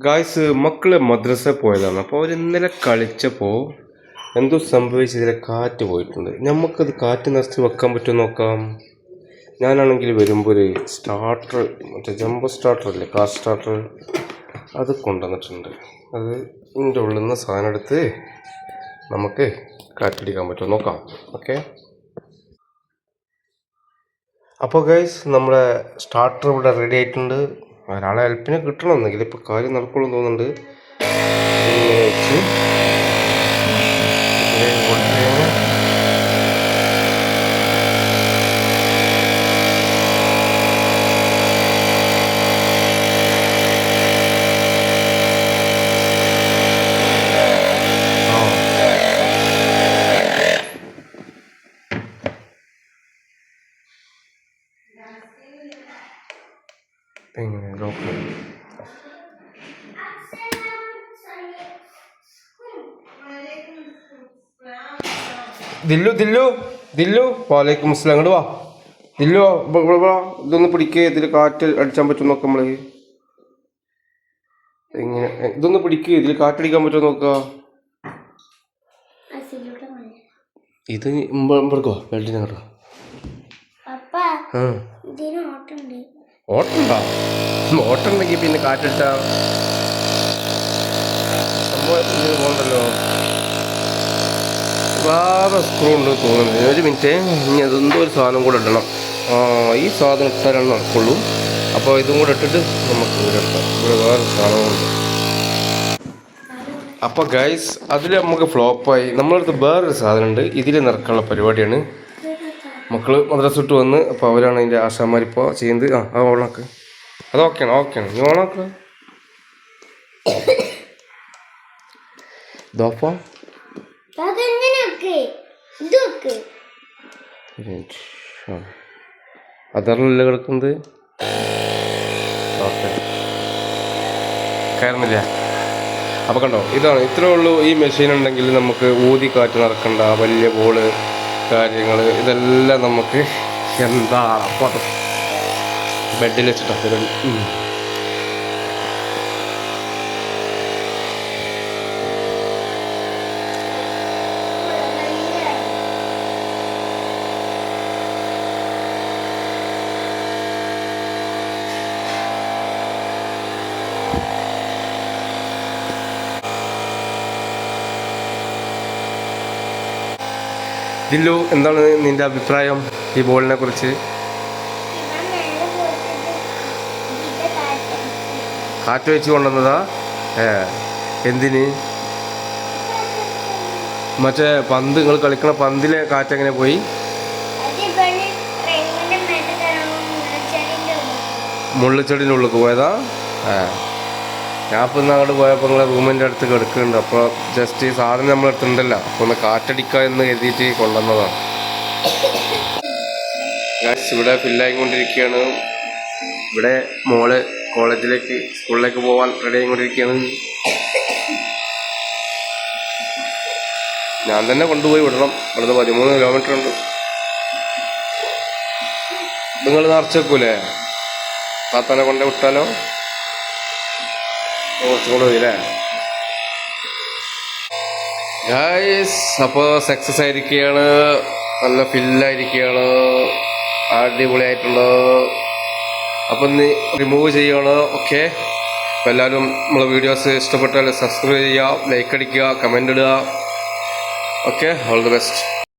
Guys മക്കള് മദ്രസ പോയതാണ്. അപ്പോൾ അവർ ഇന്നലെ കളിച്ചപ്പോൾ എന്തോ സംഭവിച്ചതിലെ കാറ്റ് പോയിട്ടുണ്ട്. നമുക്കത് കാറ്റ് നിറച്ച് വെക്കാൻ പറ്റുമോ നോക്കാം. ഞാനാണെങ്കിൽ വരുമ്പോൾ ഒരു സ്റ്റാർട്ടർ, മറ്റേ ജംബോ സ്റ്റാർട്ടർ അല്ലേ, കാർ സ്റ്റാർട്ടർ, അത് കൊണ്ടുവന്നിട്ടുണ്ട്. അത് ഇതിൻ്റെ ഉള്ളിൽ നിന്ന് സാധനം എടുത്ത് നമുക്ക് കാറ്റടിക്കാൻ പറ്റുമോ നോക്കാം. ഓക്കെ, അപ്പോൾ ഗൈസ് നമ്മുടെ സ്റ്റാർട്ടർ ഇവിടെ റെഡി ആയിട്ടുണ്ട്. ഒരാളെ ഹെൽപ്പിനെ കിട്ടണമെന്നെങ്കിൽ ഇപ്പോൾ കാര്യം നടക്കുള്ളൂ തോന്നുന്നുണ്ട്. വെച്ച് എങ്ങനെ നോക്കാം. ദില്ലു ദില്ലു ദില്ലു വാലേക്കും അസ്സലാം. അങ്ങോട്ട് വാ ദില്ലു, ഇതൊന്ന് പിടിക്കുക. ഇതിൽ കാറ്റ് അടിച്ചാൻ പറ്റും നോക്കാം. നമ്മൾ എങ്ങനെ ഇതൊന്ന് പിടിക്കുക, ഇതിൽ കാറ്റടിക്കാൻ പറ്റുമോ നോക്കുക. ഇത് ഇമ്പോ വെള്ളിനെ കേട്ടോ. ഓട്ടുണ്ടോ? ഓട്ടുണ്ടെങ്കിൽ പിന്നെ കാറ്റടിച്ചാ സംഭവം പോകണ്ടല്ലോ. വേറെ സ്ക്രൂ ഉണ്ട് തോന്നുന്നത്. ഒരു മിനിറ്റ്, ഇനി അതെന്തോ ഒരു സാധനം കൂടെ ഇടണം. ഈ സാധനം ഇട്ടാലാണ് നടക്കുള്ളൂ. അപ്പോൾ ഇതും കൂടെ ഇട്ടിട്ട് നമുക്ക് ഇവിടെ എടുക്കാം. ഇവിടെ വേറെ സാധനമുണ്ട്. അപ്പോൾ ഗൈസ് അതിൽ നമുക്ക് ഫ്ലോപ്പായി. നമ്മളടുത്ത് വേറൊരു സാധനമുണ്ട്, ഇതിൽ നിറക്കാനുള്ള പരിപാടിയാണ്. മക്കൾ മദ്രസ വിട്ട് വന്ന് അപ്പോൾ അവരാണ് അതിൻ്റെ ആശാന്മാരിപ്പോൾ ചെയ്യുന്നത്. അത് ഓണാക്ക്, അത് ഓക്കെയാണ് നീ ഓണാക്കുക. ഇതോപ്പോ അതറിലല്ലേ കിടക്കുന്നത്. ഓക്കെ, കയറുന്നില്ല. അപ്പോൾ കണ്ടോ, ഇതാണ്, ഇത്രേ ഉള്ളൂ. ഈ മെഷീൻ ഉണ്ടെങ്കിൽ നമുക്ക് ഊതി കാറ്റ് നടക്കണ്ട, വലിയ ബോള് കാര്യങ്ങൾ ഇതെല്ലാം നമുക്ക് എന്താണ് അപ്പോൾ ബെഡിൽ വെച്ചിട്ടാണ്. ദില്ലു, എന്താണ് നിൻ്റെ അഭിപ്രായം ഈ ബോളിനെ കുറിച്ച്? കാറ്റ് വെച്ച് കൊണ്ടുവന്നതാ? എന്തിന്? മറ്റേ പന്ത്, നിങ്ങൾ കളിക്കണ പന്തിലെ കാറ്റ് എങ്ങനെ പോയി? മുള്ളിച്ചെടിൻ്റെ ഉള്ളിൽ പോയതാ? ഞാൻ ഇപ്പം ഇന്ന് അങ്ങോട്ട് പോയപ്പോൾ നിങ്ങളെ റൂമിൻ്റെ അടുത്ത് കിടക്കുന്നുണ്ട്. അപ്പോൾ ജസ്റ്റ് ഈ സാധനം നമ്മളെടുത്തുണ്ടല്ലോ, അപ്പോൾ ഒന്ന് കാറ്റടിക്കുക എന്ന് കരുതിയിട്ട് കൊണ്ടുവന്നതാണ്. ഇവിടെ ഫില്ലായി കൊണ്ടിരിക്കുകയാണ്. ഇവിടെ മോള് കോളേജിലേക്ക് സ്കൂളിലേക്ക് പോകാൻ റെഡി ആയിക്കൊണ്ടിരിക്കുകയാണ്. ഞാൻ തന്നെ കൊണ്ടുപോയി വിടണം. ഇവിടുന്ന് 13 കിലോമീറ്റർ ഉണ്ട്. നിങ്ങൾ നിറച്ച് വെക്കൂലേ? താത്തനെ കൊണ്ടേ വിട്ടാലോ? കുറച്ചും കൂടെ പോയില്ലേ ഗായ്സ്. അപ്പോൾ സക്സസ് ആയിരിക്കുകയാണ്, നല്ല ഫില്ലായിരിക്കുകയാണ്, അടിപൊളിയായിട്ടുള്ള. അപ്പം ഇന്ന് റിമൂവ് ചെയ്യുകയാണ്. ഓക്കെ, അപ്പോൾ എല്ലാവരും നമ്മളെ വീഡിയോസ് ഇഷ്ടപ്പെട്ടാൽ സബ്സ്ക്രൈബ് ചെയ്യുക, ലൈക്ക് അടിക്കുക, കമൻ്റ് ഇടുക. Okay, all the best.